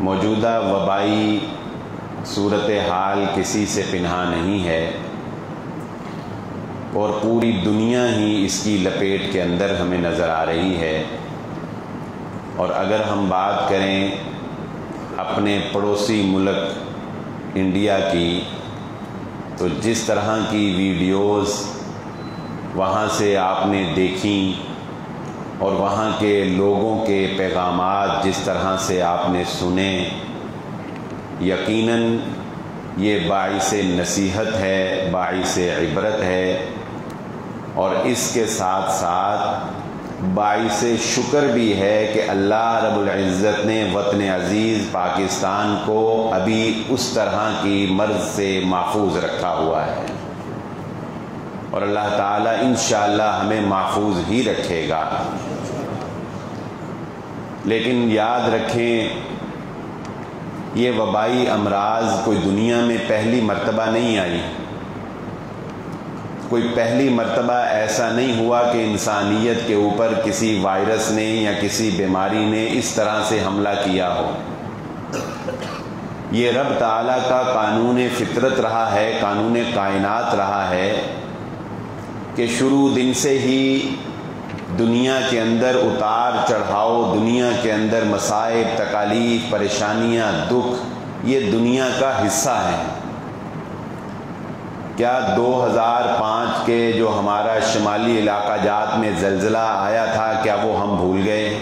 موجودہ وبائی صورتحال کسی سے پنہاں نہیں ہے اور پوری دنیا ہی اس کی لپیٹ کے اندر ہمیں نظر آ رہی ہے۔ اور اگر ہم بات کریں اپنے پڑوسی ملک انڈیا کی، تو جس طرح کی ویڈیوز وہاں سے آپ نے دیکھیں اور وہاں کے لوگوں کے پیغامات جس طرح سے آپ نے سنے، یقیناً یہ باعث نصیحت ہے، باعث عبرت ہے، اور اس کے ساتھ ساتھ باعث شکر بھی ہے کہ اللہ رب العزت نے وطن عزیز پاکستان کو ابھی اس طرح کی مرض سے محفوظ رکھا ہوا ہے، اور اللہ تعالیٰ انشاءاللہ ہمیں محفوظ ہی رکھے گا۔ لیکن یاد رکھیں، یہ وبائی امراض کوئی دنیا میں پہلی مرتبہ نہیں آئی، کوئی پہلی مرتبہ ایسا نہیں ہوا کہ انسانیت کے اوپر کسی وائرس نے یا کسی بیماری نے اس طرح سے حملہ کیا ہو۔ یہ رب تعالیٰ کا قانون فطرت رہا ہے، قانون کائنات رہا ہے کہ شروع دن سے ہی دنیا کے اندر اتار چڑھاؤ، دنیا کے اندر مصائب، تکالیف، پریشانیاں، دکھ، یہ دنیا کا حصہ ہیں۔ کیا 2005 کے جو ہمارا شمالی علاقہ جات میں زلزلہ آیا تھا، کیا وہ ہم بھول گئے؟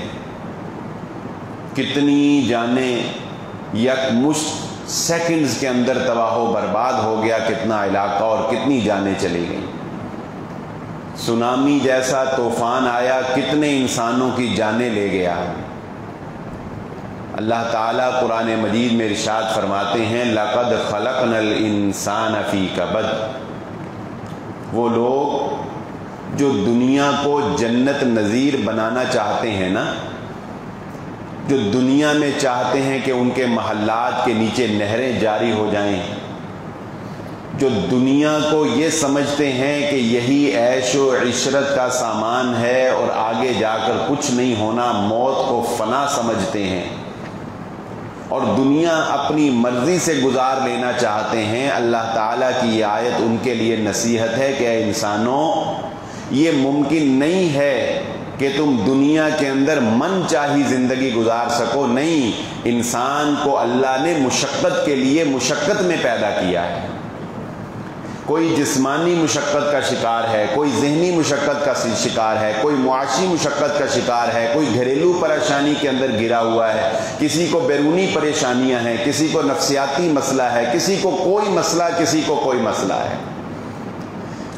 کتنی جانیں یکمشت سیکنڈز کے اندر تباہ و برباد ہو گیا، کتنا علاقہ اور کتنی جانیں چلی گئیں۔ سونامی جیسا طوفان آیا، کتنے انسانوں کی جانیں لے گیا۔ اللہ تعالیٰ قرآن مجید میں ارشاد فرماتے ہیں لَقَدْ خَلَقْنَا الْإِنسَانَ فِي كَبَدٍ۔ وہ لوگ جو دنیا کو جنت نظیر بنانا چاہتے ہیں نا، جو دنیا میں چاہتے ہیں کہ ان کے محلات کے نیچے نہریں جاری ہو جائیں، جو دنیا کو یہ سمجھتے ہیں کہ یہی عیش و عشرت کا سامان ہے اور آگے جا کر کچھ نہیں ہونا، موت کو فنا سمجھتے ہیں اور دنیا اپنی مرضی سے گزار لینا چاہتے ہیں، اللہ تعالیٰ کی یہ آیت ان کے لیے نصیحت ہے کہ اے انسانوں، یہ ممکن نہیں ہے کہ تم دنیا کے اندر من چاہی زندگی گزار سکو۔ نہیں، انسان کو اللہ نے مشقت کے لیے مشقت میں پیدا کیا ہے۔ کوئی جسمانی مشقت کا شکار ہے، کوئی ذہنی مشقت کا شکار ہے، کوئی معاشی مشقت کا شکار ہے، کوئی گھریلو پریشانی کے اندر گرا ہوا ہے، کسی کو بیرونی پریشانیاں ہیں، کسی کو نفسیاتی مسئلہ ہے، کسی کو کوئی مسئلہ، کسی کو کوئی مسئلہ ہے۔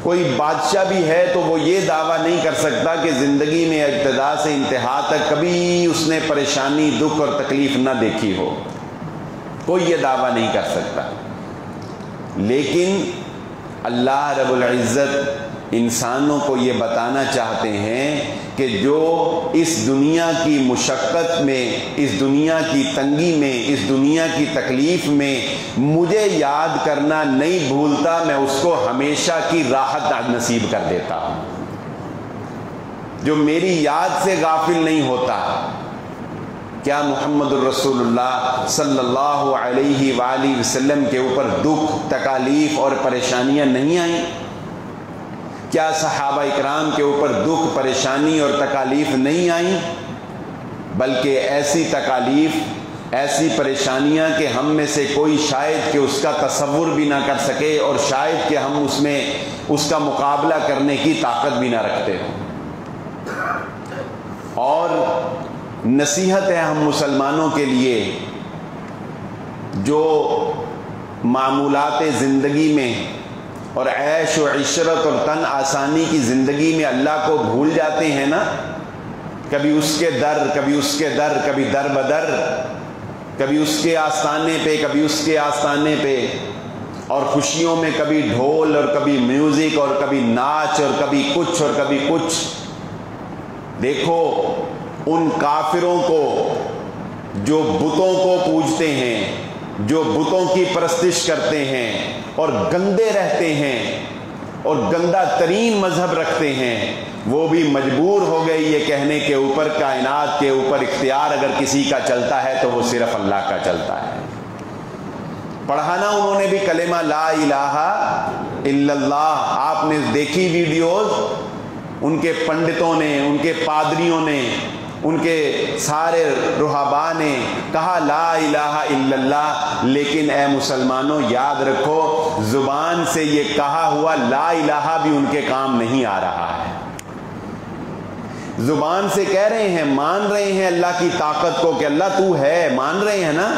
کوئی بادشاہ بھی ہے تو وہ یہ دعویٰ نہیں کر سکتا کہ زندگی میں ابتدا سے انتہا تک کبھی اس نے پریشانی، دکھ اور تکلیف نہ دیکھی ہو، کوئی یہ دعویٰ نہیں کر سکتا۔ لیکن اللہ رب العزت انسانوں کو یہ بتانا چاہتے ہیں کہ جو اس دنیا کی مشقت میں، اس دنیا کی تنگی میں، اس دنیا کی تکلیف میں مجھے یاد کرنا نہیں بھولتا، میں اس کو ہمیشہ کی راحت نصیب کر دیتا ہوں۔ جو میری یاد سے غافل نہیں ہوتا، کیا محمد الرسول اللہ صلی اللہ علیہ وآلہ وسلم کے اوپر دکھ، تکالیف اور پریشانیاں نہیں آئیں؟ کیا صحابہ اکرام کے اوپر دکھ، پریشانی اور تکالیف نہیں آئیں؟ بلکہ ایسی تکالیف، ایسی پریشانیاں کہ ہم میں سے کوئی شاید کہ اس کا تصور بھی نہ کر سکے، اور شاید کہ ہم اس میں اس کا مقابلہ کرنے کی طاقت بھی نہ رکھتے ہوں۔ اور نصیحت ہے ہم مسلمانوں کے لیے، جو معمولات زندگی میں اور عیش و عشرت اور تن آسانی کی زندگی میں اللہ کو بھول جاتے ہیں نا، کبھی اس کے در، کبھی اس کے در، کبھی در بدر، کبھی اس کے آستانے پہ، کبھی اس کے آستانے پہ، اور خوشیوں میں کبھی ڈھول اور کبھی میوزک اور کبھی ناچ اور کبھی کچھ اور کبھی کچھ۔ دیکھو ان کافروں کو جو بتوں کو پوجتے ہیں، جو بتوں کی پرستش کرتے ہیں اور گندے رہتے ہیں، اور گندہ ترین مذہب رکھتے ہیں، وہ بھی مجبور ہو گئے یہ کہنے کے اوپر کائنات کے اوپر اختیار اگر کسی کا چلتا ہے تو وہ صرف اللہ کا چلتا ہے۔ پڑھا نا انہوں نے بھی کلمہ لا الہ الا اللہ، آپ نے دیکھی ویڈیوز، ان کے پنڈتوں نے، ان کے پادریوں نے، ان کے سارے رہبا نے کہا لا الہ الا اللہ، لیکن اے مسلمانوں یاد رکھو زبان سے یہ کہا ہوا لا الہ بھی ان کے کام نہیں آ رہا ہے۔ زبان سے کہہ رہے ہیں، مان رہے ہیں اللہ کی طاقت کو کہ اللہ تو ہے، مان رہے ہیں نا،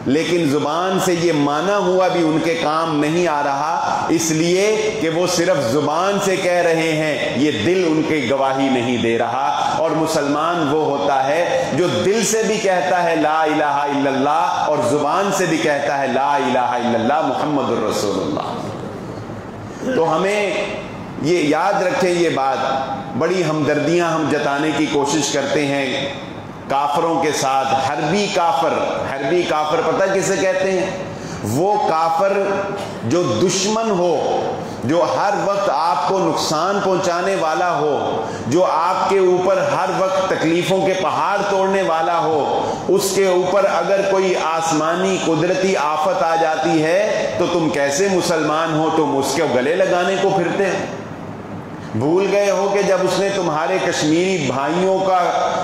لیکن زبان سے یہ مانا ہوا بھی ان کے کام نہیں آ رہا، اس لیے کہ وہ صرف زبان سے کہہ رہے ہیں، یہ دل ان کی گواہی نہیں دے رہا۔ اور مسلمان وہ ہوتا ہے جو دل سے بھی کہتا ہے لا الہ الا اللہ اور زبان سے بھی کہتا ہے لا الہ الا اللہ محمد الرسول اللہ۔ تو ہمیں یہ یاد رکھیں، یہ بات بڑی ہمدردیاں ہم جتانے کی کوشش کرتے ہیں کافروں کے ساتھ۔ حربی کافر پتہ کسے کہتے ہیں؟ وہ کافر جو دشمن ہو، جو ہر وقت آپ کو نقصان پہنچانے والا ہو، جو آپ کے اوپر ہر وقت تکلیفوں کے پہاڑ توڑنے والا ہو، اس کے اوپر اگر کوئی آسمانی قدرتی آفت آ جاتی ہے تو تم کیسے مسلمان ہو؟ تم اس کے گلے لگانے کو پھرتے ہو۔ بھول گئے ہو کہ جب اس نے تمہارے کشمیری بھائیوں کا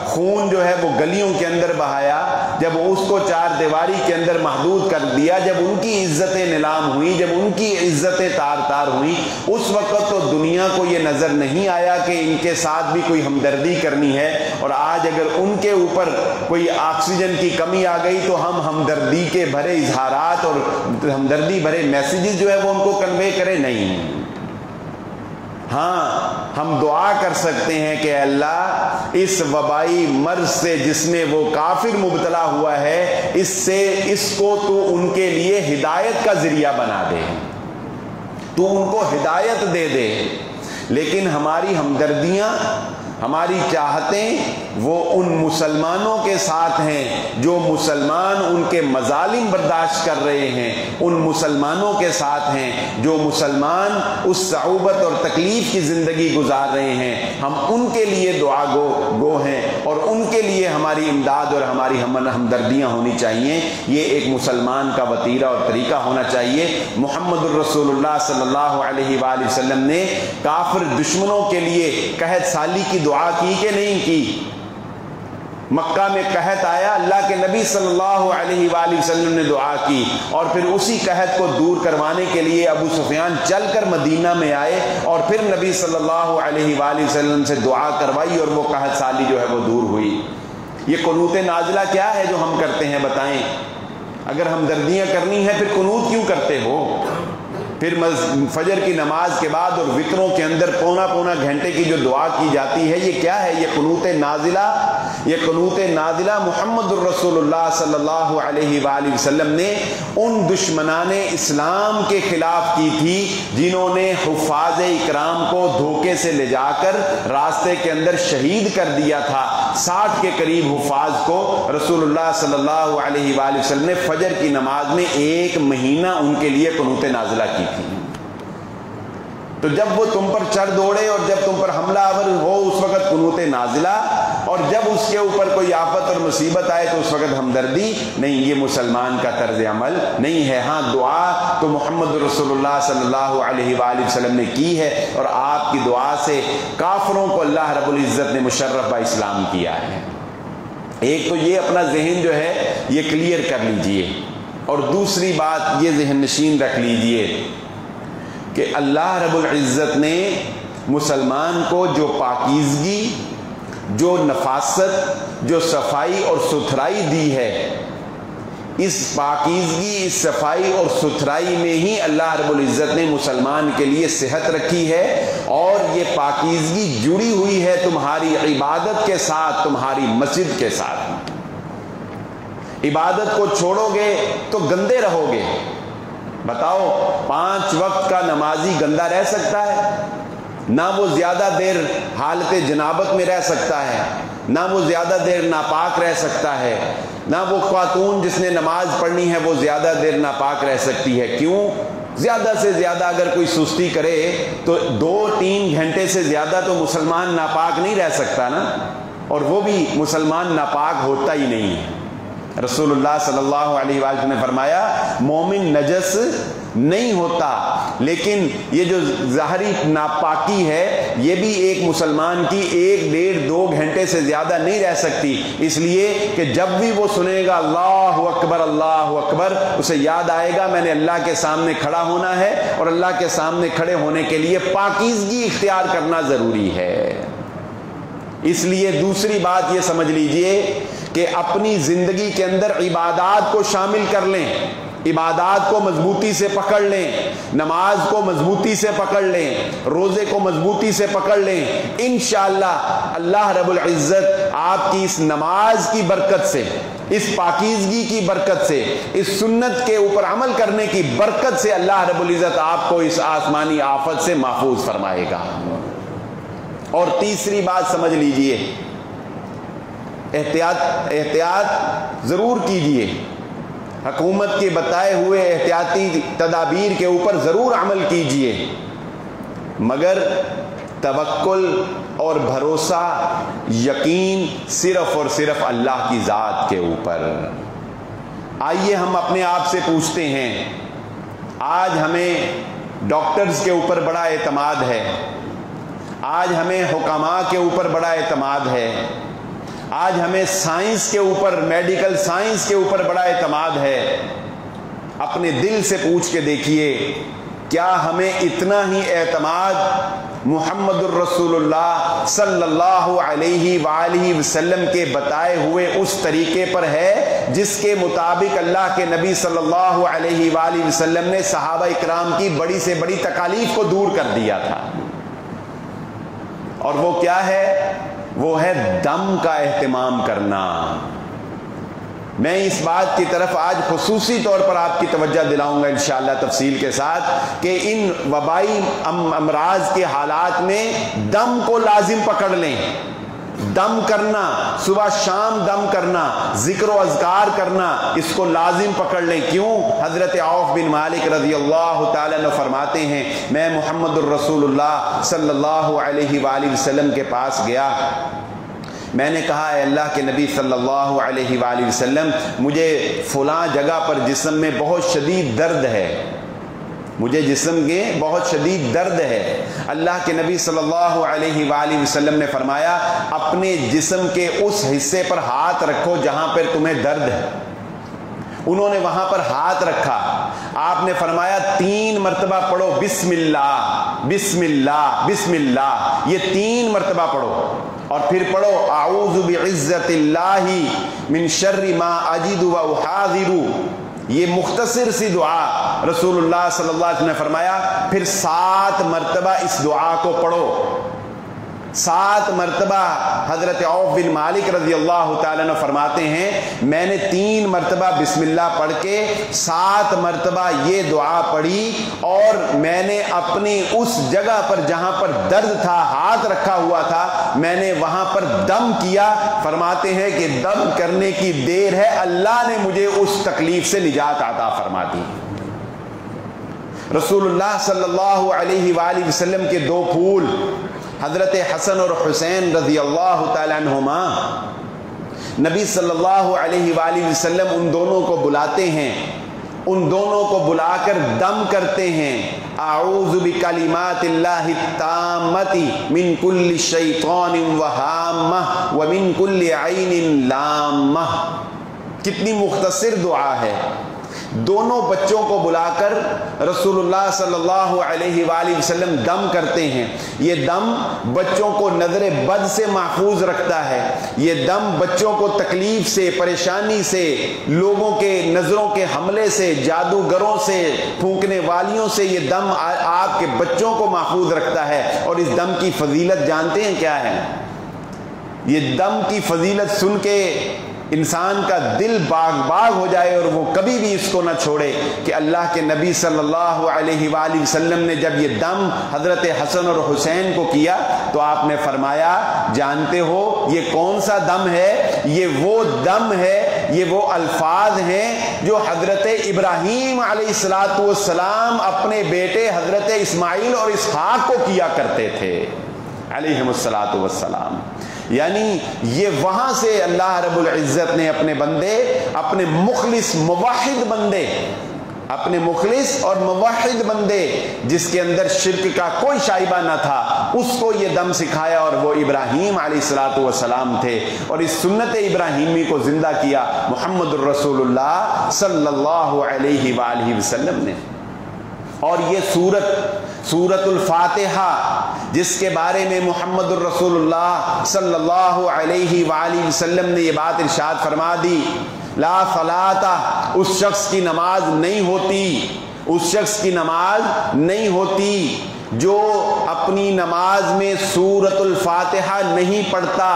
خون جو ہے وہ گلیوں کے اندر بہایا، جب اس کو چار دیواری کے اندر محدود کر دیا، جب ان کی عزتیں نیلام ہوئی، جب ان کی عزتیں تار تار ہوئی، اس وقت تو دنیا کو یہ نظر نہیں آیا کہ ان کے ساتھ بھی کوئی ہمدردی کرنی ہے۔ اور آج اگر ان کے اوپر کوئی آکسیجن کی کمی آ گئی تو ہم ہمدردی کے بھرے اظہارات اور ہمدردی بھرے میسیجز جو ہے وہ ان کو کنوے کریں؟ نہیں۔ ہاں ہم دعا کر سکتے ہیں کہ اللہ اس وبائی مرض سے جس میں وہ کافر مبتلا ہوا ہے، اس کو تو ان کے لیے ہدایت کا ذریعہ بنا دے، تو ان کو ہدایت دے دے۔ لیکن ہماری ہمدردیاں، ہماری چاہتیں وہ ان مسلمانوں کے ساتھ ہیں جو مسلمان ان کے مظالم برداشت کر رہے ہیں، ان مسلمانوں کے ساتھ ہیں جو مسلمان اس صعوبت اور تکلیف کی زندگی گزار رہے ہیں۔ ہم ان کے لیے دعا گو ہیں اور ان کے لیے ہماری امداد اور ہماری ہمدردیاں ہونی چاہیے۔ یہ ایک مسلمان کا وتیرہ اور طریقہ ہونا چاہیے۔ محمد الرسول اللہ صلی اللہ علیہ وآلہ وسلم نے کافر دشمنوں کے لیے قحط سالی کی دعا کی کہ نہیں کی؟ مکہ میں قحط آیا، اللہ کے نبی صلی اللہ علیہ وآلہ وسلم نے دعا کی، اور پھر اسی قحط کو دور کروانے کے لیے ابو سفیان چل کر مدینہ میں آئے اور پھر نبی صلی اللہ علیہ وآلہ وسلم سے دعا کروائی اور وہ قحط سالی جو ہے وہ دور ہوئی۔ یہ قنوت نازلہ کیا ہے جو ہم کرتے ہیں؟ بتائیں، اگر ہمدردیاں کرنی ہے پھر قنوت کیوں کرتے ہو؟ پھر فجر کی نماز کے بعد اور وطروں کے اندر پونا پونا گھنٹے کی جو دعا کی جاتی ہے، یہ کیا ہے؟ یہ قنوت نازلہ۔ یہ قنوت نازلہ محمد الرسول اللہ صلی اللہ علیہ وآلہ وسلم نے ان دشمنان اسلام کے خلاف کی تھی جنہوں نے حفاظ اکرام کو دھوکے سے لے جا کر راستے کے اندر شہید کر دیا تھا۔ 60 کے قریب حفاظ کو رسول اللہ صلی اللہ علیہ وآلہ وسلم نے فجر کی نماز میں 1 مہینہ ان کے لیے قنوت نازلہ کی تھی۔ تو جب وہ تم پر چڑھ دوڑے اور جب تم پر حملہ آور ہو اس وقت قنوت نازلہ، اور جب اس کے اوپر کوئی آفت اور مصیبت آئے تو اس وقت ہمدردی نہیں۔ یہ مسلمان کا طرز عمل نہیں ہے۔ ہاں دعا تو محمد رسول اللہ صلی اللہ علیہ وآلہ وسلم نے کی ہے، اور آپ کی دعا سے کافروں کو اللہ رب العزت نے مشرف اسلام کیا ہے۔ ایک تو یہ اپنا ذہن جو ہے یہ کلیئر کر لیجئے، اور دوسری بات یہ ذہن نشین رکھ لیجئے کہ اللہ رب العزت نے مسلمان کو جو پاکیزگی، جو نفاست، جو صفائی اور ستھرائی دی ہے، اس پاکیزگی، اس صفائی اور ستھرائی میں ہی اللہ رب العزت نے مسلمان کے لیے صحت رکھی ہے، اور یہ پاکیزگی جڑی ہوئی ہے تمہاری عبادت کے ساتھ، تمہاری مسجد کے ساتھ۔ عبادت کو چھوڑو گے تو گندے رہو گے۔ بتاؤ 5 وقت کا نمازی گندا رہ سکتا ہے؟ نہ وہ زیادہ دیر حالت جنابت میں رہ سکتا ہے، نہ وہ زیادہ دیر ناپاک رہ سکتا ہے، نہ وہ خاتون جس نے نماز پڑھنی ہے وہ زیادہ دیر ناپاک رہ سکتی ہے۔ کیوں؟ زیادہ سے زیادہ اگر کوئی سستی کرے تو 2-3 گھنٹے سے زیادہ تو مسلمان ناپاک نہیں رہ سکتا نا، اور وہ بھی مسلمان ناپاک ہوتا ہی نہیں ہے۔ رسول اللہ صلی اللہ علیہ وآلہ نے فرمایا مومن نجس نہیں ہوتا، لیکن یہ جو ظاہری ناپاکی ہے یہ بھی ایک مسلمان کی 1-1.5-2 گھنٹے سے زیادہ نہیں رہ سکتی، اس لیے کہ جب بھی وہ سنے گا اللہ اکبر اللہ اکبر، اسے یاد آئے گا میں نے اللہ کے سامنے کھڑا ہونا ہے، اور اللہ کے سامنے کھڑے ہونے کے لیے پاکیزگی اختیار کرنا ضروری ہے۔ اس لیے دوسری بات یہ سمجھ لیجئے کہ اپنی زندگی کے اندر عبادات کو شامل کر لیں، عبادات کو مضبوطی سے پکڑ لیں، نماز کو مضبوطی سے پکڑ لیں، روزے کو مضبوطی سے پکڑ لیں، انشاءاللہ اللہ رب العزت آپ کی اس نماز کی برکت سے، اس پاکیزگی کی برکت سے، اس سنت کے اوپر عمل کرنے کی برکت سے اللہ رب العزت آپ کو اس آسمانی آفت سے محفوظ فرمائے گا۔ اور تیسری بات سمجھ لیجئے، احتیاط ضرور کیجئے، حکومت کے بتائے ہوئے احتیاطی تدابیر کے اوپر ضرور عمل کیجئے، مگر توکل اور بھروسہ یقین صرف اور صرف اللہ کی ذات کے اوپر۔ آئیے ہم اپنے آپ سے پوچھتے ہیں، آج ہمیں ڈاکٹرز کے اوپر بڑا اعتماد ہے، آج ہمیں حکماء کے اوپر بڑا اعتماد ہے، آج ہمیں سائنس کے اوپر، میڈیکل سائنس کے اوپر بڑا اعتماد ہے۔ اپنے دل سے پوچھ کے دیکھیے، کیا ہمیں اتنا ہی اعتماد محمد الرسول اللہ صلی اللہ علیہ وآلہ وسلم کے بتائے ہوئے اس طریقے پر ہے جس کے مطابق اللہ کے نبی صلی اللہ علیہ وآلہ وسلم نے صحابہ اکرام کی بڑی سے بڑی تکالیف کو دور کر دیا تھا؟ اور وہ کیا ہے؟ وہ ہے دم کا اہتمام کرنا۔ میں اس بات کی طرف آج خصوصی طور پر آپ کی توجہ دلاؤں گا انشاءاللہ تفصیل کے ساتھ کہ ان وبائی امراض کے حالات میں دم کو لازم پکڑ لیں۔ دم کرنا، صبح شام دم کرنا، ذکر و اذکار کرنا، اس کو لازم پکڑ لیں۔ کیوں؟ حضرت عوف بن مالک رضی اللہ تعالیٰ عنہ فرماتے ہیں میں محمد الرسول اللہ صلی اللہ علیہ وآلہ وسلم کے پاس گیا، میں نے کہا اے اللہ کے نبی صلی اللہ علیہ وآلہ وسلم مجھے فلاں جگہ پر جسم میں بہت شدید درد ہے، مجھے جسم کے بہت شدید درد ہے۔ اللہ کے نبی صلی اللہ علیہ وآلہ وسلم نے فرمایا اپنے جسم کے اس حصے پر ہاتھ رکھو جہاں پر تمہیں درد ہے۔ انہوں نے وہاں پر ہاتھ رکھا، آپ نے فرمایا 3 مرتبہ پڑھو بسم اللہ بسم اللہ بسم اللہ، یہ 3 مرتبہ پڑھو، اور پھر پڑھو اعوذ بعزت اللہ من شر ما اجد و احاذر۔ یہ مختصر سی دعا رسول اللہ صلی اللہ علیہ وسلم نے فرمایا پھر 7 مرتبہ اس دعا کو پڑھو۔ 7 مرتبہ حضرت عوف بن مالک رضی اللہ تعالیٰ عنہ فرماتے ہیں میں نے 3 مرتبہ بسم اللہ پڑھ کے 7 مرتبہ یہ دعا پڑھی، اور میں نے اپنی اس جگہ پر جہاں پر درد تھا ہاتھ رکھا ہوا تھا میں نے وہاں پر دم کیا۔ فرماتے ہیں کہ دم کرنے کی دیر ہے اللہ نے مجھے اس تکلیف سے نجات عطا فرما دی۔ رسول اللہ صلی اللہ علیہ وآلہ وسلم کے 2 پھول حضرت حسن اور حسین رضی اللہ تعالی عنہما، نبی صلی اللہ علیہ وآلہ وسلم ان دونوں کو بلاتے ہیں، ان دونوں کو بلا کر دم کرتے ہیں اعوذ بکلمات اللہ التامۃ من کل شیطان وہامہ ومن کل عین لامہ۔ کتنی مختصر دعا ہے۔ دونوں بچوں کو بلا کر رسول اللہ صلی اللہ علیہ وآلہ وسلم دم کرتے ہیں۔ یہ دم بچوں کو نظر بد سے محفوظ رکھتا ہے، یہ دم بچوں کو تکلیف سے، پریشانی سے، لوگوں کے نظروں کے حملے سے، جادوگروں سے، پھونکنے والیوں سے یہ دم آپ کے بچوں کو محفوظ رکھتا ہے۔ اور اس دم کی فضیلت جانتے ہیں کیا ہے؟ یہ دم کی فضیلت سن کے انسان کا دل باغ باغ ہو جائے اور وہ کبھی بھی اس کو نہ چھوڑے کہ اللہ کے نبی صلی اللہ علیہ وآلہ وسلم نے جب یہ دم حضرت حسن اور حسین کو کیا تو آپ نے فرمایا جانتے ہو یہ کون سا دم ہے؟ یہ وہ دم ہے، یہ وہ الفاظ ہیں جو حضرت ابراہیم علیہ السلام اپنے بیٹے حضرت اسماعیل اور اسحاق کو کیا کرتے تھے علیہم السلام۔ یعنی یہ وہاں سے اللہ رب العزت نے اپنے بندے، اپنے مخلص موحد بندے، اپنے مخلص اور موحد بندے جس کے اندر شرک کا کوئی شائبہ نہ تھا، اس کو یہ دم سکھایا، اور وہ ابراہیم علیہ السلام تھے، اور اس سنت ابراہیمی کو زندہ کیا محمد الرسول اللہ صلی اللہ علیہ وآلہ وسلم نے۔ اور یہ سورت الفاتحہ جس کے بارے میں محمد الرسول اللہ صلی اللہ علیہ وآلہ وسلم نے یہ بات ارشاد فرما دی، لا صلاۃ، اس شخص کی نماز نہیں ہوتی، اس شخص کی نماز نہیں ہوتی جو اپنی نماز میں سورت الفاتحہ نہیں پڑھتا۔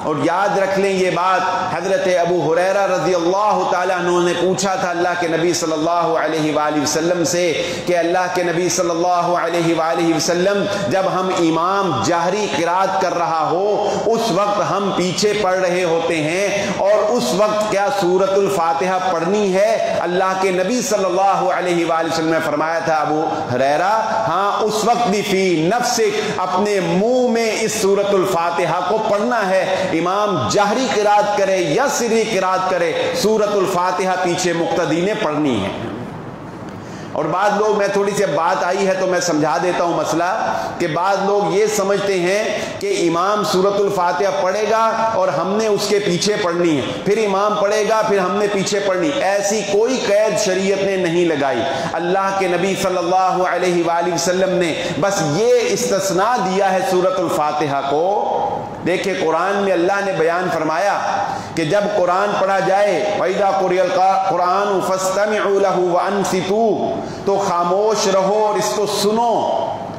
اور یاد رکھ لیں یہ بات، حضرت ابو ہریرہ رضی اللہ تعالیٰ عنہ نے پوچھا تھا اللہ کے نبی صلی اللہ علیہ وآلہ وسلم سے کہ اللہ کے نبی صلی اللہ علیہ وآلہ وسلم جب ہم امام جہری قرات کر رہا ہو اس وقت ہم پیچھے پڑھ رہے ہوتے ہیں، اور اس وقت کیا سورت الفاتحہ پڑھنی ہے؟ اللہ کے نبی صلی اللہ علیہ وآلہ وسلم نے فرمایا تھا ابو ہریرہ ہاں اس وقت بھی فی نفسک، اپنے منہ میں اس سورت الفاتحہ کو پڑھنا ہے، امام جہری قرات کرے یا سری قرات کرے، سورت الفاتحہ پیچھے مقتدی نے پڑھنی ہے۔ اور بعض لوگ، میں تھوڑی سی بات آئی ہے تو میں سمجھا دیتا ہوں مسئلہ، کہ بعض لوگ یہ سمجھتے ہیں کہ امام سورت الفاتحہ پڑھے گا اور ہم نے اس کے پیچھے پڑھنی ہے، پھر امام پڑھے گا پھر ہم نے پیچھے پڑھنی۔ ایسی کوئی قید شریعت نے نہیں لگائی۔ اللہ کے نبی صلی اللہ علیہ وآلہ وسلم نے بس یہ استثناء دیا ہے سورت الفاتحہ کو۔ دیکھیں قرآن میں اللہ نے بیان فرمایا کہ جب قرآن پڑھا جائے وَإِذَا قُرِئَ الْقُرْآنُ فَاسْتَمِعُوا لَهُ وَأَنصِتُوا، تو خاموش رہو اور اس کو سنو۔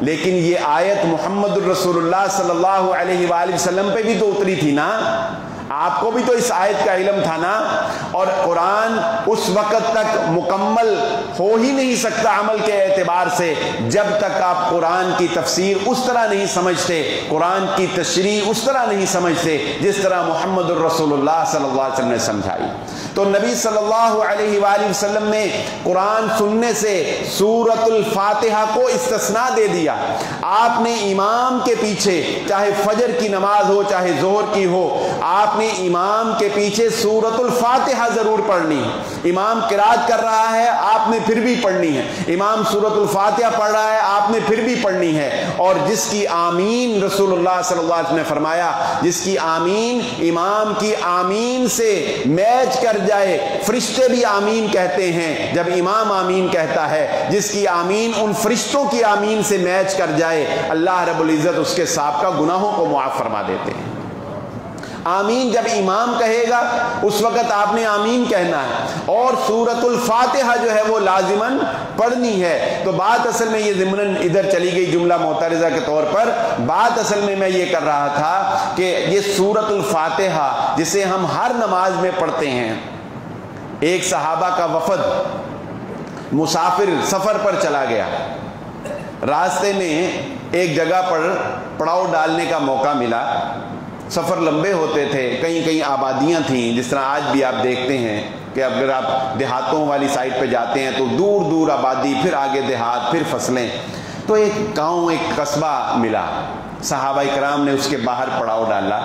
لیکن یہ آیت محمد الرسول اللہ صلی اللہ علیہ وآلہ وسلم پہ بھی تو اتری تھی نا، آپ کو بھی تو اس آیت کا علم تھا نا، اور قرآن اس وقت تک مکمل ہو ہی نہیں سکتا عمل کے اعتبار سے جب تک آپ قرآن کی تفسیر اس طرح نہیں سمجھتے، قرآن کی تشریح اس طرح نہیں سمجھتے جس طرح محمد الرسول اللہ صلی اللہ علیہ وسلم نے سمجھائی۔ تو نبی صلی اللہ علیہ وآلہ وسلم نے قرآن سننے سے سورت الفاتحہ کو استثناء دے دیا۔ آپ نے امام کے پیچھے، چاہے فجر کی نماز ہو چاہے ظہر کی ہو، آپ نے امام کے پیچھے سورت الفاتحہ ضرور پڑھنی ہے۔ امام قرات کر رہا ہے آپ نے پھر بھی پڑھنی ہے، امام سورت الفاتحہ پڑھ رہا ہے آپ نے پھر بھی پڑھنی ہے۔ اور جس کی آمین، رسول اللہ صلی اللہ علیہ وسلم نے فرمایا جس کی آمین امام کی آمین سے میچ کر جائے، فرشتے بھی آمین کہتے ہیں جب امام آمین کہتا ہے، جس کی آمین ان فرشتوں کی آمین سے میچ کر جائے، اللہ رب العزت اس کے سابقہ گناہوں کو معاف فرما دیتے ہیں۔ آمین جب امام کہے گا اس وقت آپ نے آمین کہنا ہے، اور سورت الفاتحہ جو ہے وہ لازماً پڑھنی ہے۔ تو بات اصل میں یہ ضمناً ادھر چلی گئی جملہ معترضہ کے طور پر، بات اصل میں یہ کر رہا تھا کہ یہ سورت الفاتحہ جسے ہم ہر نماز میں پڑھتے ہیں، ایک صحابہ کا وفد مسافر سفر پر چلا گیا، راستے میں ایک جگہ پر پڑاؤ ڈالنے کا موقع ملا، سفر لمبے ہوتے تھے، کہیں کہیں آبادیاں تھیں، جس طرح آج بھی آپ دیکھتے ہیں کہ اگر آپ دیہاتوں والی سائڈ پہ جاتے ہیں تو دور دور آبادی، پھر آگے دیہات، پھر فصلیں۔ تو ایک گاؤں، ایک قصبہ ملا، صحابہ کرام نے اس کے باہر پڑاؤ ڈالا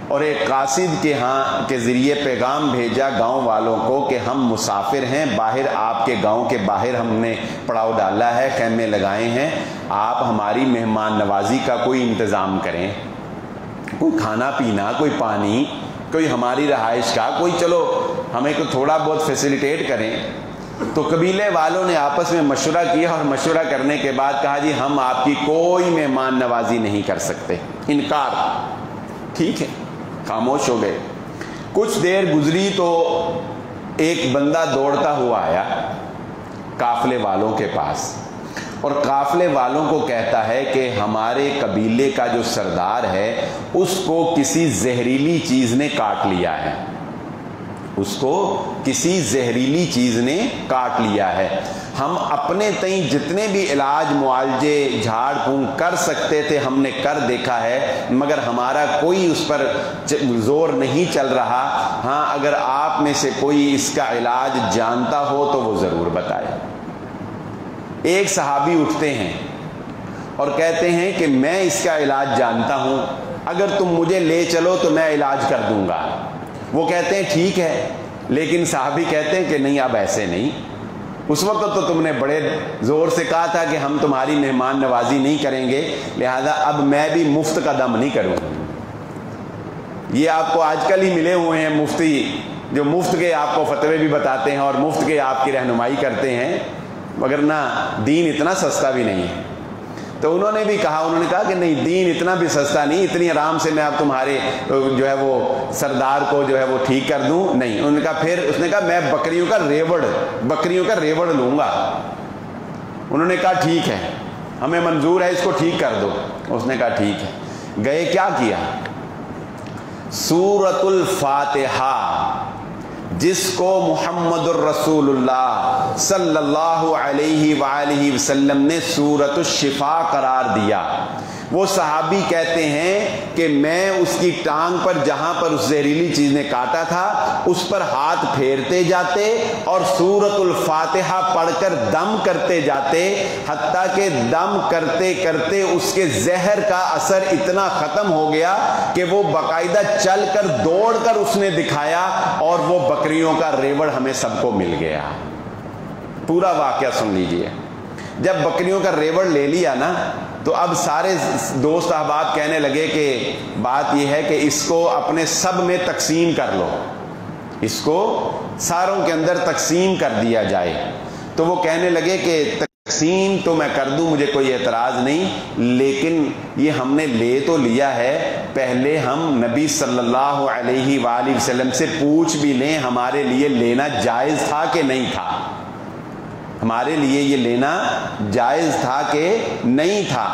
اور ایک قاصد کے ہاں کے ذریعے پیغام بھیجا گاؤں والوں کو کہ ہم مسافر ہیں، باہر آپ کے گاؤں کے باہر ہم نے پڑاؤ ڈالا ہے، خیمے لگائے ہیں، آپ ہماری مہمان نوازی کا کوئی انتظام کریں، کوئی کھانا پینا، کوئی پانی، کوئی ہماری رہائش کا، کوئی چلو ہمیں کو تھوڑا بہت فیسیلیٹیٹ کریں۔ تو قبیلے والوں نے آپس میں مشورہ کیا اور مشورہ کرنے کے بعد کہا جی ہم آپ کی کوئی مہمان نوازی نہیں کر سکتے، انکار۔ ٹھیک ہے، خاموش ہو گئے۔ کچھ دیر گزری تو ایک بندہ دوڑتا ہوا آیا قافلے والوں کے پاس، اور قافلے والوں کو کہتا ہے کہ ہمارے قبیلے کا جو سردار ہے اس کو کسی زہریلی چیز نے کاٹ لیا ہے، اس کو کسی زہریلی چیز نے کاٹ لیا ہے۔ ہم اپنے تئیں جتنے بھی علاج معالجے جھاڑ پھونک کر سکتے تھے ہم نے کر دیکھا ہے، مگر ہمارا کوئی اس پر زور نہیں چل رہا۔ ہاں اگر آپ میں سے کوئی اس کا علاج جانتا ہو تو وہ ضرور بتائے۔ ایک صحابی اٹھتے ہیں اور کہتے ہیں کہ میں اس کا علاج جانتا ہوں، اگر تم مجھے لے چلو تو میں علاج کر دوں گا۔ وہ کہتے ہیں ٹھیک ہے، لیکن صحابی کہتے ہیں کہ نہیں اب ایسے نہیں، اس وقت تو تم نے بڑے زور سے کہا تھا کہ ہم تمہاری مہمان نوازی نہیں کریں گے، لہذا اب میں بھی مفت کا دم نہیں کروں۔ یہ آپ کو آج کل ہی ملے ہوئے ہیں مفتی جو مفت کے آپ کو فتوے بھی بتاتے ہیں اور مفت کے آپ کی رہنمائی کرتے ہیں، مگر نہ دین اتنا سستا بھی نہیں ہے۔ تو انہوں نے بھی کہا، انہوں نے کہا کہ نہیں دین اتنا بھی سستا نہیں، اتنی آرام سے میں اب تمہارے جو ہے وہ سردار کو جو ہے وہ ٹھیک کر دوں نہیں۔ انہوں نے کہا پھر اس نے کہا میں بکریوں کا ریوڑ لوں گا۔ انہوں نے کہا ٹھیک ہے ہمیں منظور ہے، اس کو ٹھیک کر دو۔ اس نے کہا ٹھیک ہے۔ گئے کیا کیا؟ سورۃ الفاتحہ جس کو محمد الرسول اللہ صلی اللہ علیہ وآلہ وسلم نے سورۃ الشفا قرار دیا، وہ صحابی کہتے ہیں کہ میں اس کی ٹانگ پر جہاں پر اس زہریلی چیز نے کاٹا تھا اس پر ہاتھ پھیرتے جاتے اور سورۃ الفاتحہ پڑھ کر دم کرتے جاتے، حتیٰ کہ دم کرتے کرتے اس کے زہر کا اثر اتنا ختم ہو گیا کہ وہ باقاعدہ چل کر دوڑ کر اس نے دکھایا اور وہ بکریوں کا ریوڑ ہمیں سب کو مل گیا۔ پورا واقعہ سن لیجئے۔ جب بکریوں کا ریوڑ لے لیا نا تو اب سارے دوست احباب کہنے لگے کہ بات یہ ہے کہ اس کو اپنے سب میں تقسیم کر لو، اس کو ساروں کے اندر تقسیم کر دیا جائے۔ تو وہ کہنے لگے کہ تقسیم تو میں کر دوں، مجھے کوئی اعتراض نہیں، لیکن یہ ہم نے لے تو لیا ہے، پہلے ہم نبی صلی اللہ علیہ وآلہ وسلم سے پوچھ بھی لیں ہمارے لیے لینا جائز تھا کہ نہیں تھا، ہمارے لیے یہ لینا جائز تھا کہ نہیں تھا۔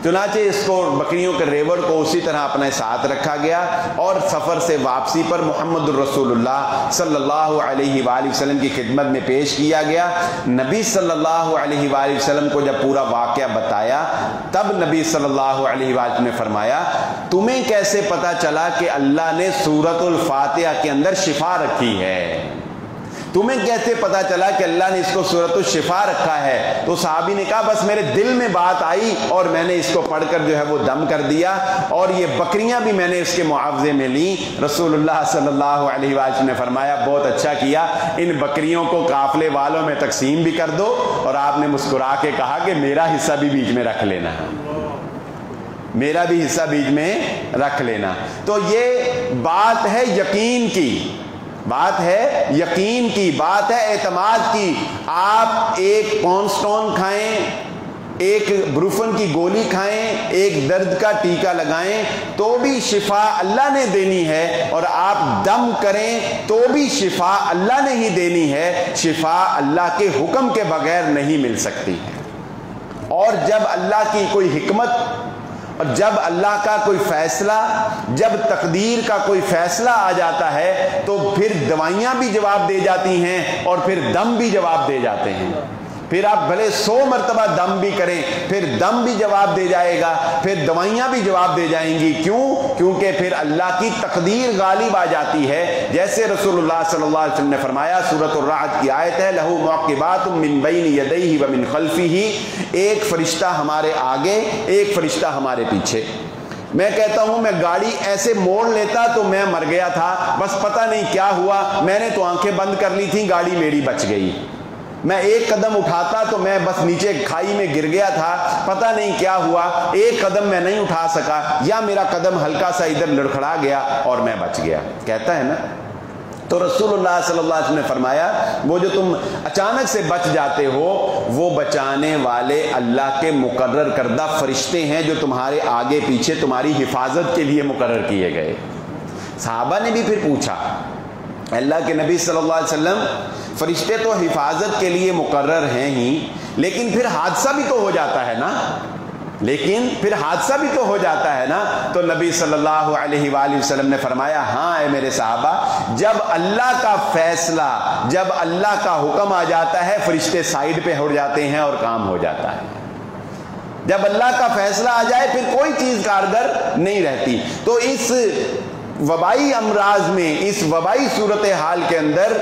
چنانچہ اس کو بکریوں کے ریوڑ کو اسی طرح اپنے ساتھ رکھا گیا اور سفر سے واپسی پر محمد الرسول اللہ صلی اللہ علیہ وآلہ وسلم کی خدمت میں پیش کیا گیا۔ نبی صلی اللہ علیہ وآلہ وسلم کو جب پورا واقعہ بتایا تب نبی صلی اللہ علیہ وآلہ وسلم نے فرمایا تمہیں کیسے پتا چلا کہ اللہ نے سورۃ الفاتحہ کے اندر شفا رکھی ہے؟ تمہیں کیسے پتا چلا کہ اللہ نے اس کو سورۃ الشفا رکھا ہے؟ تو صحابی نے کہا بس میرے دل میں بات آئی اور میں نے اس کو پڑھ کر جو ہے وہ دم کر دیا، اور یہ بکریاں بھی میں نے اس کے معاوضے میں لیں۔ رسول اللہ صلی اللہ علیہ وسلم نے فرمایا بہت اچھا کیا، ان بکریوں کو قافلے والوں میں تقسیم بھی کر دو، اور آپ نے مسکرا کے کہا کہ میرا حصہ بھی بیچ میں رکھ لینا، میرا بھی حصہ بیچ میں رکھ لینا۔ تو یہ بات ہے یقین کی، بات ہے یقین کی، بات ہے اعتماد کی۔ آپ ایک پونسٹون کھائیں، ایک بروفن کی گولی کھائیں، ایک درد کا ٹیکہ لگائیں تو بھی شفا اللہ نے دینی ہے، اور آپ دم کریں تو بھی شفا اللہ نے ہی دینی ہے، شفا اللہ کے حکم کے بغیر نہیں مل سکتی ہے۔ اور جب اللہ کی کوئی حکمت اور جب اللہ کا کوئی فیصلہ، جب تقدیر کا کوئی فیصلہ آ جاتا ہے تو پھر دوائیاں بھی جواب دے جاتی ہیں اور پھر دم بھی جواب دے جاتے ہیں۔ پھر آپ بھلے 100 مرتبہ دم بھی کریں پھر دم بھی جواب دے جائے گا، پھر دوائیاں بھی جواب دے جائیں گی۔ کیوں؟ کیونکہ پھر اللہ کی تقدیر غالب آ جاتی ہے۔ جیسے رسول اللہ صلی اللہ علیہ وسلم نے فرمایا، سورۃ الرعد کی آیت ہے، لَهُ مُعَقِّبَاتٌ مِّن بَيْنِ يَدَيْهِ وَمِن خَلْفِهِ، ایک فرشتہ ہمارے آگے ایک فرشتہ ہمارے پیچھے۔ میں کہتا ہوں میں گاڑی ایسے موڑ لیتا تو میں مر گیا تھا، بس پتہ نہیں کیا ہوا، میں نے تو آنکھیں بند کر لی تھیں، گاڑی میری بچ گئی۔ میں ایک قدم اٹھاتا تو میں بس نیچے کھائی میں گر گیا تھا، پتہ نہیں کیا ہوا، ایک قدم میں نہیں اٹھا سکا، یا میرا قدم ہلکا سا ادھر لڑکھڑا گیا اور میں بچ گیا، کہتا ہے نا۔ تو رسول اللہ صلی اللہ علیہ وسلم نے فرمایا وہ جو تم اچانک سے بچ جاتے ہو وہ بچانے والے اللہ کے مقرر کردہ فرشتے ہیں جو تمہارے آگے پیچھے تمہاری حفاظت کے لیے مقرر کیے گئے۔ صحابہ نے بھی پھر پوچھا اللہ کے نبی صلی اللہ علیہ وسلم فرشتے تو حفاظت کے لیے مقرر ہیں ہی، لیکن پھر حادثہ بھی تو ہو جاتا ہے نا، لیکن پھر حادثہ بھی تو ہو جاتا ہے نا. تو نبی صلی اللہ علیہ وآلہ وسلم نے فرمایا ہاں اے میرے صحابہ، جب اللہ کا فیصلہ، جب اللہ کا حکم آ جاتا ہے فرشتے سائیڈ پہ ہٹ جاتے ہیں اور کام ہو جاتا ہے. جب اللہ کا فیصلہ آ جائے پھر کوئی چیز کارگر نہیں رہتی. تو اس وبائی امراض میں، اس وبائی صورتحال کے اندر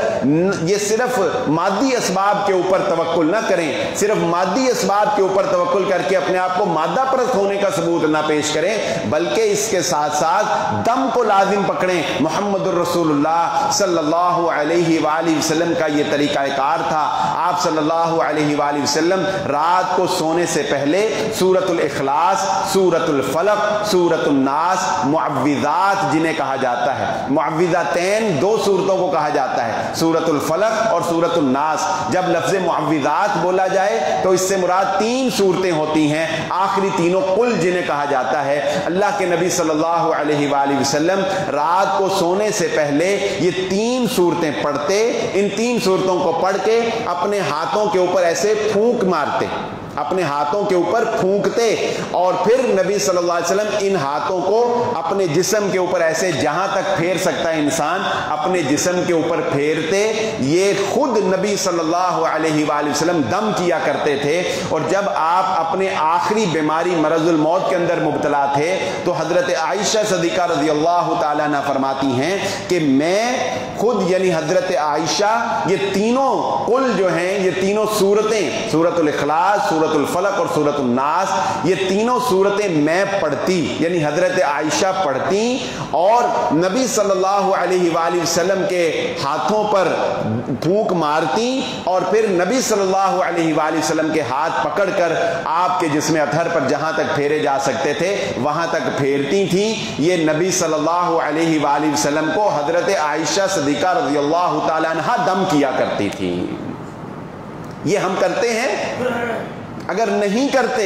یہ صرف مادی اسباب کے اوپر توکل نہ کریں، صرف مادی اسباب کے اوپر توکل کر کے اپنے آپ کو مادہ پرست ہونے کا ثبوت نہ پیش کریں، بلکہ اس کے ساتھ ساتھ دم کو لازم پکڑیں. محمد الرسول اللہ صلی اللہ علیہ وآلہ وسلم کا یہ طریقہ کار تھا. آپ صلی اللہ علیہ وآلہ وسلم رات کو سونے سے پہلے سورۃ الاخلاص، سورۃ الفلق، سورۃ الناس، معوذات جنہیں کہا جاتا ہے، معوذتین دو صورتوں کو کہا جاتا ہے، سورۃ الفلق اور سورۃ الناس. جب لفظ معوذات بولا جائے تو اس سے مراد 3 صورتیں ہوتی ہیں، آخری تینوں قل جنہیں کہا جاتا ہے. اللہ کے نبی صلی اللہ علیہ وآلہ وسلم رات کو سونے سے پہلے یہ 3 صورتیں پڑھتے، ان 3 صورتوں کو پڑھ کے اپنے ہاتھوں کے اوپر ایسے پھونک مارتے، اپنے ہاتھوں کے اوپر پھونکتے، اور پھر نبی صلی اللہ علیہ وسلم ان ہاتھوں کو اپنے جسم کے اوپر ایسے جہاں تک پھیر سکتا ہے انسان اپنے جسم کے اوپر پھیرتے. یہ خود نبی صلی اللہ علیہ وآلہ وسلم دم کیا کرتے تھے. اور جب آپ اپنے آخری بیماری مرض الموت کے اندر مبتلا تھے تو حضرت عائشہ صدیقہ رضی اللہ تعالیٰ عنہ فرماتی ہیں کہ میں خود، یعنی حضرت عائشہ، یہ تینوں قل جو ہیں، یہ تینوں صورتیں، سورۃ الاخلاص، سورۃ الفلق اور سورۃ الناس، یہ تینوں صورتیں میں پڑھتی، یعنی حضرت عائشہ پڑھتی اور نبی صلی اللہ علیہ وآلہ وسلم کے ہاتھوں پر پھونک مارتی، اور پھر نبی صلی اللہ علیہ وآلہ وسلم کے ہاتھ پکڑ کر آپ کے جسم اطہر پر جہاں تک پھیرے جا سکتے تھے وہاں تک پھیرتی تھیں. یہ نبی صلی اللہ علیہ وآلہ وسلم کو حضرت عائشہ صدیقہ رضی اللہ تعالی عنہا دم کیا کرتی تھی. یہ ہم کرتے ہیں؟ اگر نہیں کرتے،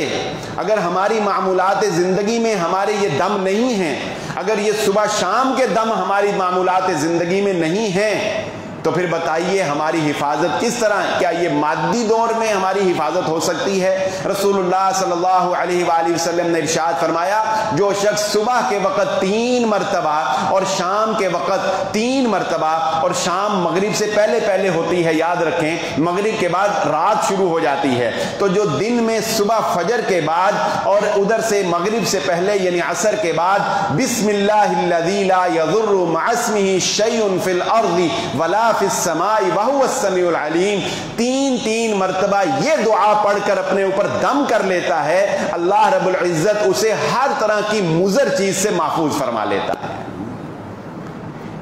اگر ہماری معمولات زندگی میں ہمارے یہ دم نہیں ہیں، اگر یہ صبح شام کے دم ہماری معمولات زندگی میں نہیں ہیں، تو پھر بتائیے ہماری حفاظت کس طرح؟ کیا یہ مادی دور میں ہماری حفاظت ہو سکتی ہے؟ رسول اللہ صلی اللہ علیہ وآلہ وسلم نے ارشاد فرمایا، جو شخص صبح کے وقت 3 مرتبہ اور شام کے وقت 3 مرتبہ، اور شام مغرب سے پہلے پہلے ہوتی ہے، یاد رکھیں مغرب کے بعد رات شروع ہو جاتی ہے، تو جو دن میں صبح فجر کے بعد اور ادھر سے مغرب سے پہلے یعنی عصر کے بعد بسم اللہ الذی لا یضر مع اسمہ شیء فی الارض ولا فی السماء وہو السمیع العلیم، 3 مرتبہ یہ دعا پڑھ کر اپنے اوپر دم کر لیتا ہے، اللہ رب العزت اسے ہر طرح کی مضر چیز سے محفوظ فرما لیتا ہے.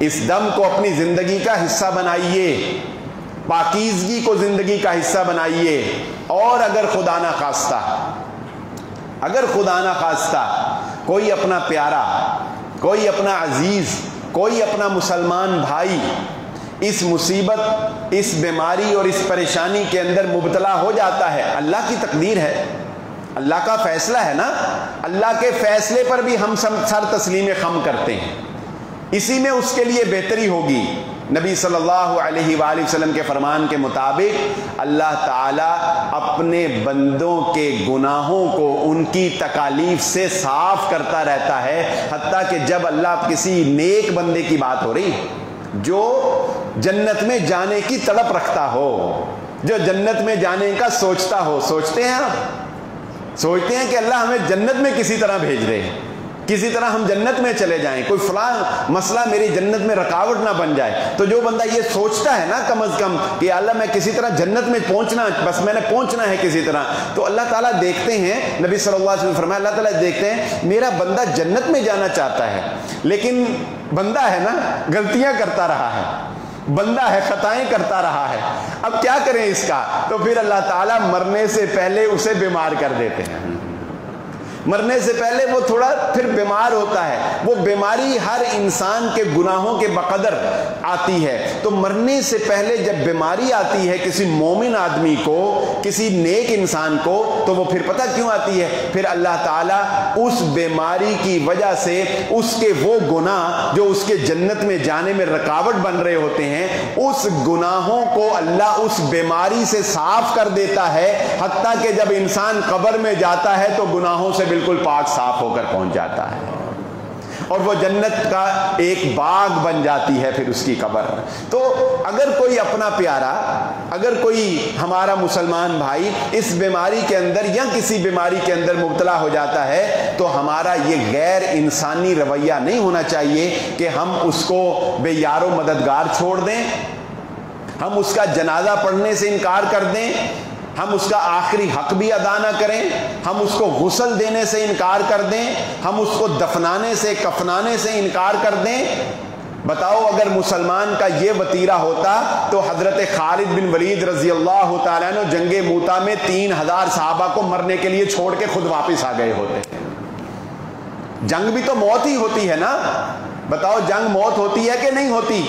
اس دم کو اپنی زندگی کا حصہ بنائیے، پاکیزگی کو زندگی کا حصہ بنائیے. اور اگر خدا نہ خواستہ کوئی اپنا پیارا، کوئی اپنا عزیز، کوئی اپنا مسلمان بھائی اس مصیبت، اس بیماری اور اس پریشانی کے اندر مبتلا ہو جاتا ہے، اللہ کی تقدیر ہے، اللہ کا فیصلہ ہے نا. اللہ کے فیصلے پر بھی ہم سر تسلیم خم کرتے ہیں، اسی میں اس کے لیے بہتری ہوگی. نبی صلی اللہ علیہ وآلہ وسلم کے فرمان کے مطابق اللہ تعالیٰ اپنے بندوں کے گناہوں کو ان کی تکالیف سے صاف کرتا رہتا ہے، حتیٰ کہ جب اللہ کسی نیک بندے کی بات ہو رہی جو جنت میں جانے کی طلب رکھتا ہو، جو جنت میں جانے کا سوچتا ہو، سوچتے ہیں آپ، سوچتے ہیں کہ اللہ ہمیں جنت میں کسی طرح بھیج رہے ہیں، کسی طرح ہم جنت میں چلے جائیں، کوئی فلاں مسئلہ میری جنت میں رکاوٹ نہ بن جائے. تو جو بندہ یہ سوچتا ہے نا کم از کم کہ اللہ میں کسی طرح جنت میں پہنچنا، بس میں نے پہنچنا ہے کسی طرح، تو اللہ تعالیٰ دیکھتے ہیں، نبی صلی اللہ علیہ وسلم فرمایا اللہ تعالیٰ دیکھتے ہیں میرا بندہ جنت میں جانا چاہتا ہے، لیکن بندہ ہے نا غلطیاں کرتا رہا ہے، بندہ ہے خطائیں کرتا رہا ہے، اب کیا کریں اس کا؟ تو پھر اللہ تعالیٰ مرنے سے پہلے اسے بیمار کر دیتے ہیں. مرنے سے پہلے وہ تھوڑا پھر بیمار ہوتا ہے. وہ بیماری ہر انسان کے گناہوں کے بقدر آتی ہے. تو مرنے سے پہلے جب بیماری آتی ہے کسی مومن آدمی کو, کسی نیک انسان کو, تو وہ پھر پتہ کیوں آتی ہے؟ پھر اللہ تعالیٰ اس بیماری کی وجہ سے اس کے وہ گناہ جو اس کے جنت میں جانے میں رکاوٹ بن رہے ہوتے ہیں اس گناہوں کو اللہ اس بیماری سے صاف کر دیتا ہے، حتیٰ کہ جب انسان قبر میں جاتا ہے تو گناہوں سے بالکل پاک صاف ہو کر پہنچ جاتا ہے، اور وہ جنت کا ایک باغ بن جاتی ہے پھر اس کی قبر۔ تو اگر کوئی اپنا پیارا، اگر کوئی ہمارا مسلمان بھائی اس بیماری کے اندر یا کسی بیماری کے اندر مبتلا ہو جاتا ہے تو ہمارا یہ غیر انسانی رویہ نہیں ہونا چاہیے کہ ہم اس کو بے یار و مددگار چھوڑ دیں، ہم اس کا جنازہ پڑھنے سے انکار کر دیں، ہم اس کا آخری حق بھی ادا نہ کریں، ہم اس کو غسل دینے سے انکار کر دیں، ہم اس کو دفنانے سے کفنانے سے انکار کر دیں۔ بتاؤ اگر مسلمان کا یہ وتیرہ ہوتا تو حضرت خالد بن ولید رضی اللہ تعالیٰ عنہ جنگ موتا میں 3000 صحابہ کو مرنے کے لیے چھوڑ کے خود واپس آ گئے ہوتے۔ جنگ بھی تو موت ہی ہوتی ہے نا، بتاؤ جنگ موت ہوتی ہے کہ نہیں ہوتی؟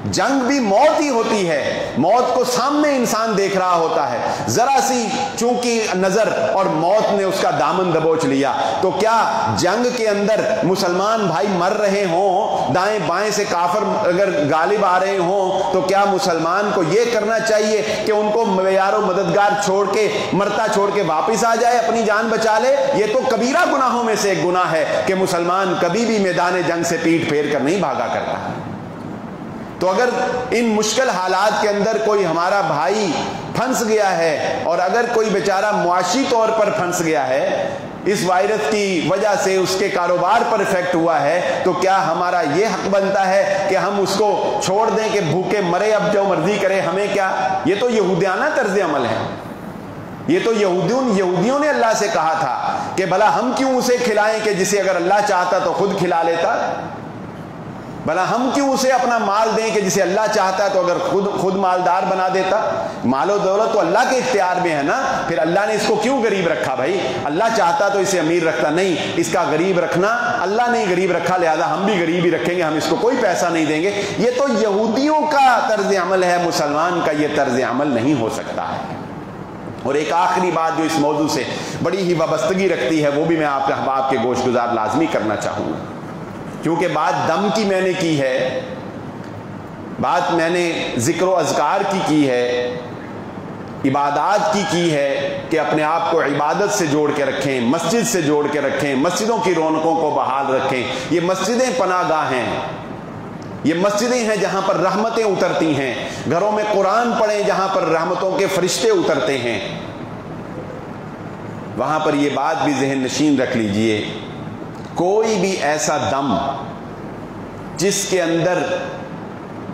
جنگ بھی موت ہی ہوتی ہے، موت کو سامنے انسان دیکھ رہا ہوتا ہے، ذرا سی چونکہ نظر اور موت نے اس کا دامن دبوچ لیا۔ تو کیا جنگ کے اندر مسلمان بھائی مر رہے ہوں، دائیں بائیں سے کافر اگر غالب آ رہے ہوں، تو کیا مسلمان کو یہ کرنا چاہیے کہ ان کو معیار و مددگار چھوڑ کے، مرتا چھوڑ کے واپس آ جائے، اپنی جان بچا لے؟ یہ تو کبیرہ گناہوں میں سے ایک گناہ ہے کہ مسلمان کبھی بھی میدان جنگ سے پیٹ پھیر کر نہیں بھاگا کرتا۔ تو اگر ان مشکل حالات کے اندر کوئی ہمارا بھائی پھنس گیا ہے، اور اگر کوئی بیچارہ معاشی طور پر پھنس گیا ہے، اس وائرس کی وجہ سے اس کے کاروبار پر افیکٹ ہوا ہے، تو کیا ہمارا یہ حق بنتا ہے کہ ہم اس کو چھوڑ دیں کہ بھوکے مرے، اب جو مرضی کرے ہمیں کیا؟ یہ تو یہودیانہ طرز عمل ہے۔ یہ تو یہودیوں نے اللہ سے کہا تھا کہ بھلا ہم کیوں اسے کھلائیں کہ جسے اگر اللہ چاہتا تو خود کھلا لیتا، بھلا ہم کیوں اسے اپنا مال دیں کہ جسے اللہ چاہتا ہے تو اگر خود مالدار بنا دیتا۔ مال و دولت تو اللہ کے اختیار میں ہے نا، پھر اللہ نے اس کو کیوں غریب رکھا؟ بھائی اللہ چاہتا تو اسے امیر رکھتا، نہیں، اس کا غریب رکھنا اللہ نے غریب رکھا، لہذا ہم بھی غریب ہی رکھیں گے، ہم اس کو کوئی پیسہ نہیں دیں گے۔ یہ تو یہودیوں کا طرز عمل ہے، مسلمان کا یہ طرز عمل نہیں ہو سکتا ہے۔ اور ایک آخری بات جو اس موضوع سے بڑی ہی وابستگی رکھتی ہے، وہ بھی میں آپ کے احباب کے گوش گزار لازمی کرنا چاہوں گا، کیونکہ بات دم کی میں نے کی ہے، بات میں نے ذکر و اذکار کی ہے، عبادات کی ہے کہ اپنے آپ کو عبادت سے جوڑ کے رکھیں، مسجد سے جوڑ کے رکھیں، مسجدوں کی رونقوں کو بحال رکھیں۔ یہ مسجدیں پناہ گاہ ہیں، یہ مسجدیں ہیں جہاں پر رحمتیں اترتی ہیں، گھروں میں قرآن پڑھیں جہاں پر رحمتوں کے فرشتے اترتے ہیں۔ وہاں پر یہ بات بھی ذہن نشین رکھ لیجئے، کوئی بھی ایسا دم جس کے اندر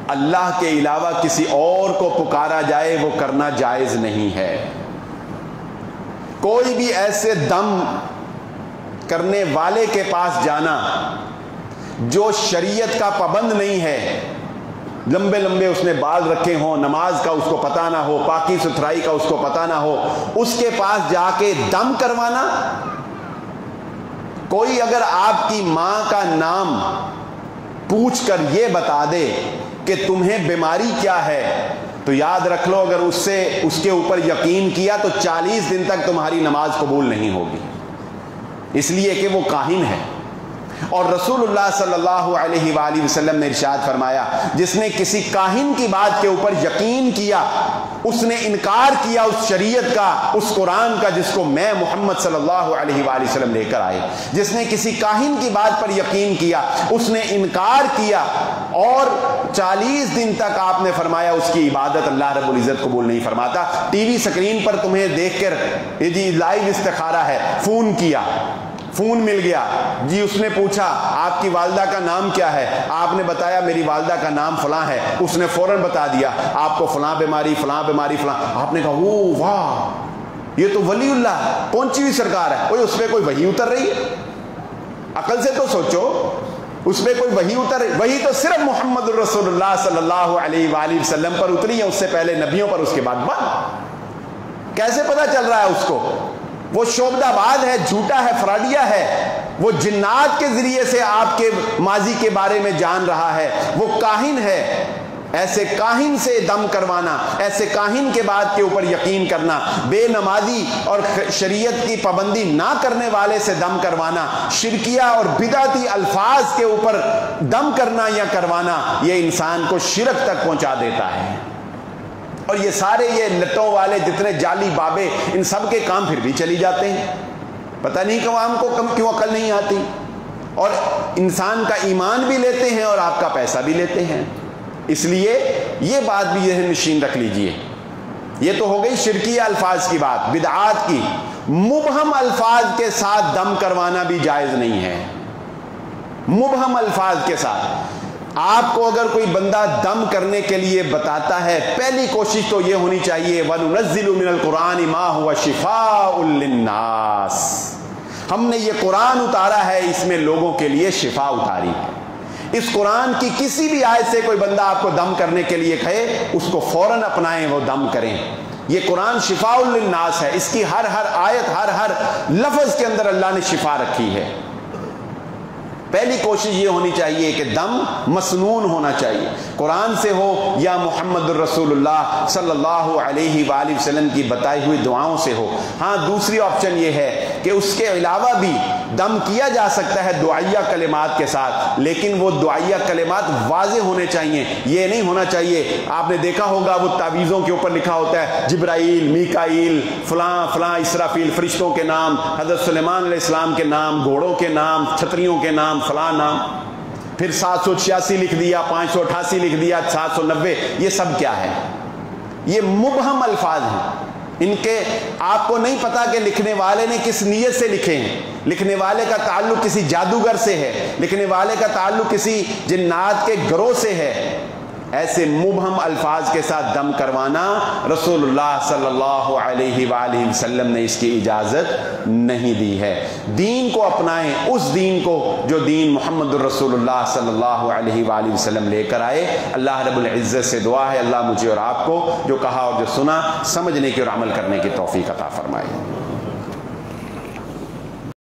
اللہ کے علاوہ کسی اور کو پکارا جائے وہ کرنا جائز نہیں ہے۔ کوئی بھی ایسے دم کرنے والے کے پاس جانا جو شریعت کا پابند نہیں ہے، لمبے لمبے اس نے بال رکھے ہوں، نماز کا اس کو پتہ نہ ہو، پاکی ستھرائی کا اس کو پتہ نہ ہو، اس کے پاس جا کے دم کروانا۔ کوئی اگر آپ کی ماں کا نام پوچھ کر یہ بتا دے کہ تمہیں بیماری کیا ہے، تو یاد رکھ لو اگر اس کے اوپر یقین کیا تو 40 دن تک تمہاری نماز قبول نہیں ہوگی، اس لیے کہ وہ کاہن ہے۔ اور رسول اللہ صلی اللہ علیہ وآلہ وسلم نے ارشاد فرمایا، جس نے کسی کاہن کی بات کے اوپر یقین کیا، اس نے انکار کیا اس شریعت کا، اس قرآن کا جس کو میں محمد صلی اللہ علیہ وآلہ وسلم لے کر آئے۔ جس نے کسی کاہن کی بات پر یقین کیا، اس نے انکار کیا، اور 40 دن تک آپ نے فرمایا اس کی عبادت اللہ رب العزت قبول نہیں فرماتا۔ ٹی وی سکرین پر تمہیں دیکھ کر یہ جی لائیو استخارہ ہے، فون کیا، فون مل گیا جی، اس نے پوچھا آپ کی والدہ کا نام کیا ہے، آپ نے بتایا میری والدہ کا نام فلاں ہے، اس نے فوراً بتا دیا آپ کو فلاں بیماری فلاں بیماری فلاں۔ آپ نے کہا او واہ، یہ تو ولی اللہ پہنچی ہوئی سرکار ہے، کوئی اس پہ کوئی وحی اتر رہی ہے؟ عقل سے تو سوچو، اس پہ کوئی وحی اتر رہی؟ وحی تو صرف محمد الرسول اللہ صلی اللہ علیہ وآلہ وسلم پر اتری ہے، اس سے پہلے نبیوں پر، اس کے بعد بند۔ کیسے پتہ چل رہا ہے اس کو؟ وہ شعبدہ باز ہے، جھوٹا ہے، فراڈیا ہے، وہ جنات کے ذریعے سے آپ کے ماضی کے بارے میں جان رہا ہے، وہ کاہن ہے۔ ایسے کاہن سے دم کروانا، ایسے کاہن کے بات کے اوپر یقین کرنا، بے نمازی اور شریعت کی پابندی نہ کرنے والے سے دم کروانا، شرکیہ اور بدعتی الفاظ کے اوپر دم کرنا یا کروانا، یہ انسان کو شرک تک پہنچا دیتا ہے۔ اور یہ سارے یہ لٹوں والے جتنے جعلی بابے، ان سب کے کام پھر بھی چلی جاتے ہیں، پتہ نہیں کہ عوام کو کیوں عقل نہیں آتی، اور انسان کا ایمان بھی لیتے ہیں اور آپ کا پیسہ بھی لیتے ہیں۔ اس لیے یہ بات بھی ذہن نشین رکھ لیجئے۔ یہ تو ہو گئی شرکیہ الفاظ کی بات، بدعات کی۔ مبہم الفاظ کے ساتھ دم کروانا بھی جائز نہیں ہے۔ مبہم الفاظ کے ساتھ آپ کو اگر کوئی بندہ دم کرنے کے لیے بتاتا ہے، پہلی کوشش تو یہ ہونی چاہیے وَنُنَزِّلُ مِنَ الْقُرْآنِ مَا هُوَ شِفَاءٌ لِلنَّاسِ، ہم نے یہ قرآن اتارا ہے، اس میں لوگوں کے لیے شفا اتاری ہے۔ اس قرآن کی کسی بھی آیت سے کوئی بندہ آپ کو دم کرنے کے لیے کہے، اس کو فوراً اپنائیں، وہ دم کریں۔ یہ قرآن شفاء للناس ہے، اس کی ہر آیت، ہر لفظ کے اندر اللہ نے شفا رکھی ہے۔ پہلی کوشش یہ ہونی چاہیے کہ دم مسنون ہونا چاہیے، قرآن سے ہو یا محمد الرسول اللہ صلی اللہ علیہ وآلہ وسلم کی بتائی ہوئی دعاؤں سے ہو۔ ہاں دوسری آپشن یہ ہے کہ اس کے علاوہ بھی دم کیا جا سکتا ہے دعائیہ کلمات کے ساتھ، لیکن وہ دعائیہ کلمات واضح ہونے چاہیے۔ یہ نہیں ہونا چاہیے، آپ نے دیکھا ہوگا وہ تعویذوں کے اوپر لکھا ہوتا ہے جبرائیل، میکائیل، فلاں فلاں اسرافیل، فرشتوں کے نام، حضرت سلیمان علیہ السلام کے نام، گھوڑوں کے نام، چھتریوں کے نام، فلاں نام، پھر 786 لکھ دیا، 588 لکھ دیا، 790، یہ سب کیا ہے؟ یہ مبہم الفاظ ہیں، ان کے آپ کو نہیں پتا کہ لکھنے والے نے کس نیت سے لکھے ہیں۔ لکھنے والے کا تعلق کسی جادوگر سے ہے، لکھنے والے کا تعلق کسی جنات کے گروہ سے ہے۔ ایسے مبہم الفاظ کے ساتھ دم کروانا رسول اللہ صلی اللہ علیہ وآلہ وسلم نے اس کی اجازت نہیں دی ہے۔ دین کو اپنائیں، اس دین کو جو دین محمد الرسول اللہ صلی اللہ علیہ وآلہ وسلم لے کر آئے۔ اللہ رب العزت سے دعا ہے اللہ مجھے اور آپ کو جو کہا اور جو سنا سمجھنے کی اور عمل کرنے کی توفیق عطا فرمائے۔